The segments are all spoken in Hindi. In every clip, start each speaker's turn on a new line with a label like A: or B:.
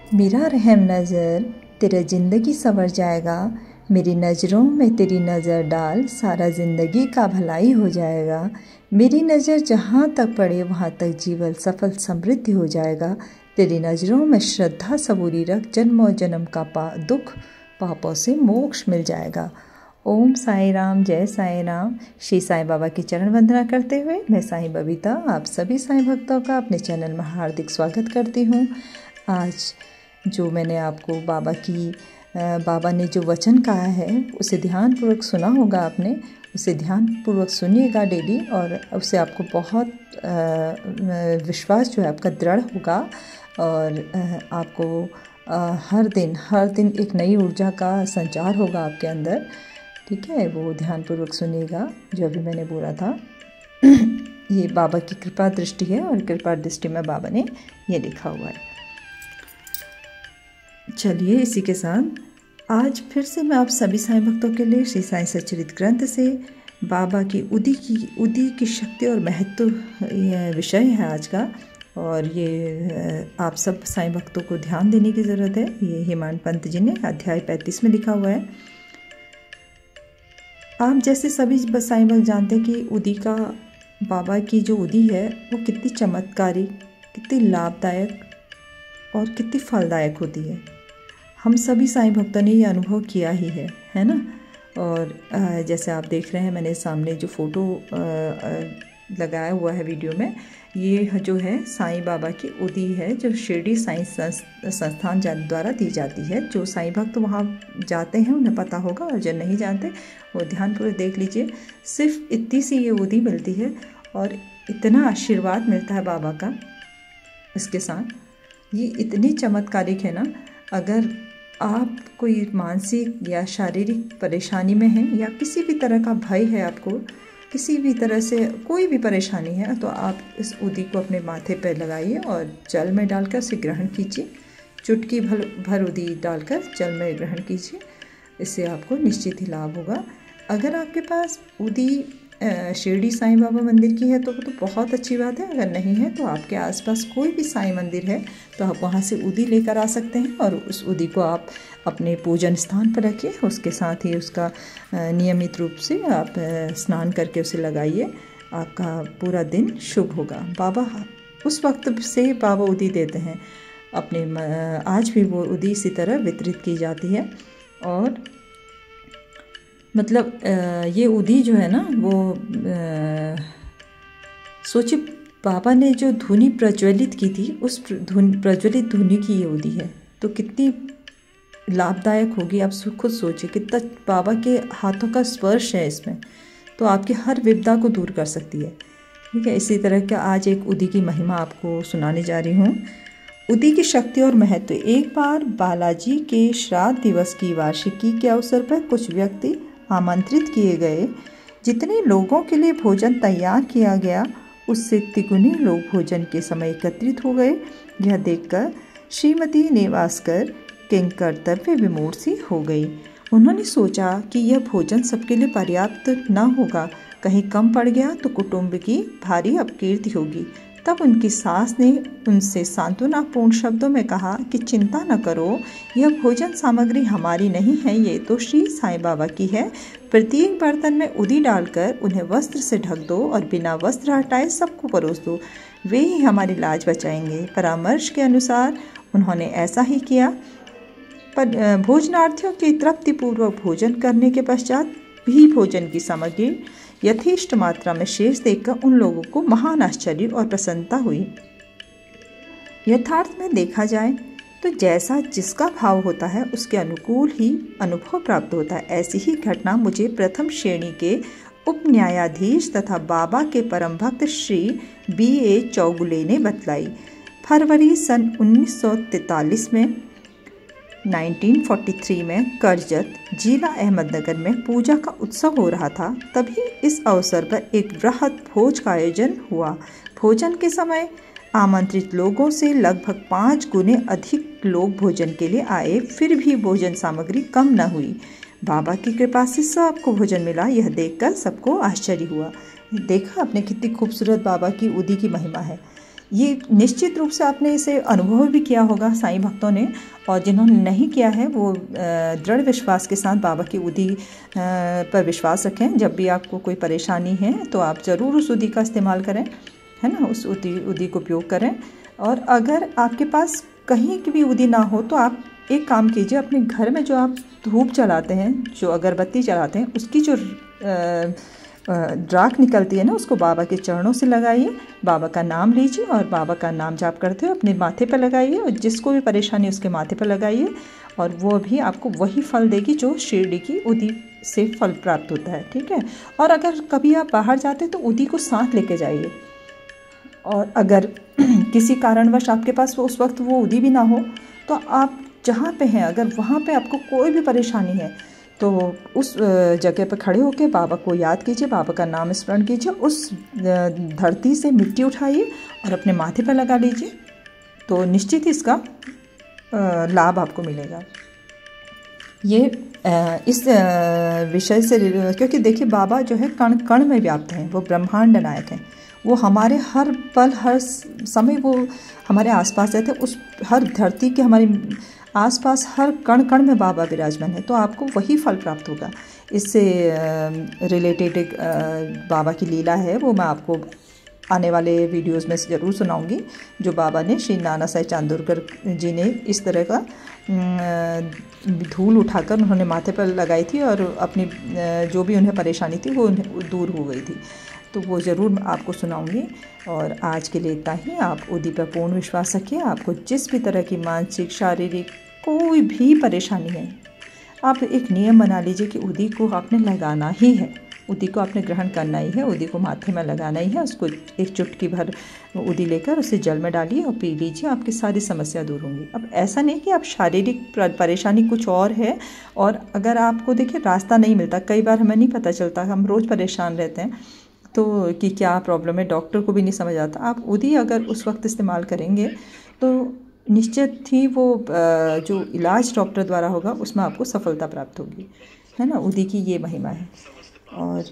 A: मेरा रहम नज़र तेरा ज़िंदगी संवर जाएगा, मेरी नज़रों में तेरी नज़र डाल, सारा ज़िंदगी का भलाई हो जाएगा। मेरी नज़र जहाँ तक पड़े वहाँ तक जीवन सफल समृद्धि हो जाएगा। तेरी नज़रों में श्रद्धा सबूरी रख, जन्मों जन्म का दुख पापों से मोक्ष मिल जाएगा। ओम साई राम, जय साई राम। श्री साईं बाबा की चरण वंदना करते हुए मैं साईं बबीता आप सभी साईं भक्तों का अपने चैनल में हार्दिक स्वागत करती हूँ। आज जो मैंने आपको बाबा ने जो वचन कहा है उसे ध्यानपूर्वक सुना होगा आपने, उसे ध्यानपूर्वक सुनिएगा डेली, और उससे आपको बहुत विश्वास जो है आपका दृढ़ होगा और आपको हर दिन एक नई ऊर्जा का संचार होगा आपके अंदर। ठीक है, वो ध्यानपूर्वक सुनिएगा जो अभी मैंने बोला था। ये बाबा की कृपा दृष्टि है और कृपा दृष्टि में बाबा ने ये लिखा हुआ है। चलिए इसी के साथ आज फिर से मैं आप सभी साईं भक्तों के लिए श्री साईं सच्चरित्र ग्रंथ से बाबा की उदी की शक्ति और महत्व विषय है आज का, और ये आप सब साईं भक्तों को ध्यान देने की ज़रूरत है। ये हेमांत पंत जी ने अध्याय 35 में लिखा हुआ है। आप जैसे सभी साईं भक्त जानते हैं कि उदी का बाबा की जो उदी है वो कितनी चमत्कारी, कितनी लाभदायक और कितनी फलदायक होती है। हम सभी साईं भक्तों ने ये अनुभव किया ही है ना। और जैसे आप देख रहे हैं मैंने सामने जो फ़ोटो लगाया हुआ है वीडियो में, ये जो है साईं बाबा की उदी है जो शिरडी साईं संस्थान द्वारा दी जाती है। जो साईं भक्त वहाँ जाते हैं उन्हें पता होगा, और जो नहीं जानते वो ध्यानपूर्वक देख लीजिए। सिर्फ इतनी सी ये उदी मिलती है और इतना आशीर्वाद मिलता है बाबा का इसके साथ। ये इतनी चमत्कारिक है ना, अगर आप कोई मानसिक या शारीरिक परेशानी में हैं या किसी भी तरह का भय है, आपको किसी भी तरह से कोई भी परेशानी है, तो आप इस उदी को अपने माथे पर लगाइए और जल में डालकर उसे ग्रहण कीजिए। चुटकी भर उदी डालकर जल में ग्रहण कीजिए, इससे आपको निश्चित ही लाभ होगा। अगर आपके पास उदी शिरडी साईं बाबा मंदिर की है तो बहुत अच्छी बात है। अगर नहीं है तो आपके आसपास कोई भी साईं मंदिर है तो आप वहाँ से उदी लेकर आ सकते हैं, और उस उदी को आप अपने पूजन स्थान पर रखिए। उसके साथ ही उसका नियमित रूप से आप स्नान करके उसे लगाइए, आपका पूरा दिन शुभ होगा। बाबा उस वक्त से बाबा उदी देते हैं अपने, आज भी वो उदी इसी तरह वितरित की जाती है। और मतलब ये उदी जो है ना वो सोचिए बाबा ने जो धुनी प्रज्वलित की थी उस प्रज्वलित धुनी की ये उदी है, तो कितनी लाभदायक होगी। आप खुद सोचिए कितना बाबा के हाथों का स्पर्श है इसमें, तो आपकी हर विपदा को दूर कर सकती है। ठीक है, इसी तरह का आज एक उदी की महिमा आपको सुनाने जा रही हूँ। उदी की शक्ति और महत्व। एक बार बालाजी के श्राद्ध दिवस की वार्षिकी के अवसर पर कुछ व्यक्ति आमंत्रित किए गए। जितने लोगों के लिए भोजन तैयार किया गया उससे तिगुने लोग भोजन के समय एकत्रित हो गए। यह देखकर श्रीमती नेवासकर किंकर्तव्य विमूढ़ सी हो गई। उन्होंने सोचा कि यह भोजन सबके लिए पर्याप्त न होगा, कहीं कम पड़ गया तो कुटुंब की भारी अपकीर्ति होगी। तब उनकी सास ने उनसे सांत्वनापूर्ण शब्दों में कहा कि चिंता न करो, यह भोजन सामग्री हमारी नहीं है, ये तो श्री साईं बाबा की है। प्रत्येक बर्तन में उदी डालकर उन्हें वस्त्र से ढक दो और बिना वस्त्र हटाए सबको परोस दो, वे ही हमारी लाज बचाएंगे। परामर्श के अनुसार उन्होंने ऐसा ही किया। पर भोजनार्थियों के तृप्तिपूर्वक भोजन करने के पश्चात भी भोजन की सामग्री यथेष्ट मात्रा में शेष देखकर उन लोगों को महान आश्चर्य और प्रसन्नता हुई। यथार्थ में देखा जाए तो जैसा जिसका भाव होता है उसके अनुकूल ही अनुभव प्राप्त होता है। ऐसी ही घटना मुझे प्रथम श्रेणी के उप न्यायाधीश तथा बाबा के परम भक्त श्री B.A. चौगुले ने बतलाई। फरवरी सन 1943 में 1943 में करजत जिला अहमदनगर में पूजा का उत्सव हो रहा था। तभी इस अवसर पर एक वृहद भोज का आयोजन हुआ। भोजन के समय आमंत्रित लोगों से लगभग 5 गुने अधिक लोग भोजन के लिए आए, फिर भी भोजन सामग्री कम न हुई। बाबा की कृपा से सबको भोजन मिला। यह देखकर सबको आश्चर्य हुआ। देखा आपने कितनी खूबसूरत बाबा की उदी की महिमा है। ये निश्चित रूप से आपने इसे अनुभव भी किया होगा साईं भक्तों ने, और जिन्होंने नहीं किया है वो दृढ़ विश्वास के साथ बाबा की उदी पर विश्वास रखें। जब भी आपको कोई परेशानी है तो आप ज़रूर उस उदी का इस्तेमाल करें, है ना, उस उदी को उपयोग करें। और अगर आपके पास कहीं की भी उदी ना हो तो आप एक काम कीजिए, अपने घर में जो आप धूप जलाते हैं, जो अगरबत्ती जलाते हैं, उसकी जो राख निकलती है ना, उसको बाबा के चरणों से लगाइए, बाबा का नाम लीजिए और बाबा का नाम जाप करते हुए अपने माथे पर लगाइए, और जिसको भी परेशानी उसके माथे पर लगाइए, और वो भी आपको वही फल देगी जो शिरडी की उदी से फल प्राप्त होता है। ठीक है। और अगर कभी आप बाहर जाते तो उदी को साथ लेके जाइए, और अगर किसी कारणवश आपके पास उस वक्त वो उदी भी ना हो तो आप जहाँ पे हैं, अगर वहाँ पे आपको कोई भी परेशानी है तो उस जगह पर खड़े होकर बाबा को याद कीजिए, बाबा का नाम स्मरण कीजिए, उस धरती से मिट्टी उठाइए और अपने माथे पर लगा लीजिए, तो निश्चित ही इसका लाभ आपको मिलेगा। ये इस विषय से, क्योंकि देखिए बाबा जो है कण कण में व्याप्त हैं, वो ब्रह्मांड नायक हैं, वो हमारे हर पल हर समय वो हमारे आसपास रहते हैं, उस हर धरती के हमारे आसपास हर कण कण में बाबा विराजमान है, तो आपको वही फल प्राप्त होगा। इससे रिलेटेड एक बाबा की लीला है, वो मैं आपको आने वाले वीडियोस में ज़रूर सुनाऊंगी, जो बाबा ने श्री नाना साहेब चांदोरकर जी ने इस तरह का धूल उठाकर उन्होंने माथे पर लगाई थी और अपनी जो भी उन्हें परेशानी थी वो दूर हो गई थी, तो वो ज़रूर आपको सुनाऊंगी। और आज के लिए इतना ही। आप उदी पर पूर्ण विश्वास रखिए। आपको जिस भी तरह की मानसिक शारीरिक कोई भी परेशानी है, आप एक नियम बना लीजिए कि उदी को आपने लगाना ही है, उदी को आपने ग्रहण करना ही है, उदी को माथे में लगाना ही है। उसको एक चुटकी भर उदी लेकर उसे जल में डालिए और पी लीजिए, आपकी सारी समस्या दूर होंगी। अब ऐसा नहीं कि आप शारीरिक परेशानी कुछ और है, और अगर आपको देखिए रास्ता नहीं मिलता, कई बार हमें नहीं पता चलता, हम रोज़ परेशान रहते हैं तो कि क्या प्रॉब्लम है, डॉक्टर को भी नहीं समझ आता। आप उदी अगर उस वक्त इस्तेमाल करेंगे तो निश्चित ही वो जो इलाज डॉक्टर द्वारा होगा उसमें आपको सफलता प्राप्त होगी, है ना। उदी की ये महिमा है। और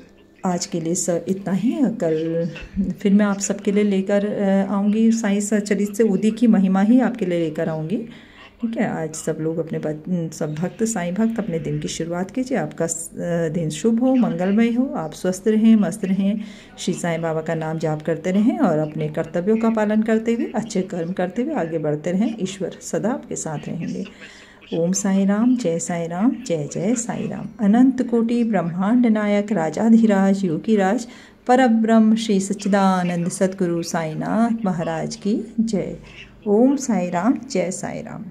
A: आज के लिए सर इतना ही। कल फिर मैं आप सबके लिए लेकर आऊँगी साईं सचरित से उदी की महिमा ही आपके लिए लेकर आऊँगी। ठीक है। आज सब लोग अपने सब भक्त साईं भक्त अपने दिन की शुरुआत कीजिए। आपका दिन शुभ हो, मंगलमय हो, आप स्वस्थ रहें, मस्त रहें, श्री साईं बाबा का नाम जाप करते रहें और अपने कर्तव्यों का पालन करते हुए, अच्छे कर्म करते हुए आगे बढ़ते रहें। ईश्वर सदा आपके साथ रहेंगे। ओम साई राम, जय साई राम, जय जय साई राम। अनंत कोटि ब्रह्मांड नायक राजाधिराज योगीराज परब्रह्म श्री सच्चिदानंद सद्गुरु साईनाथ महाराज की जय। ओम साई राम, जय साई राम।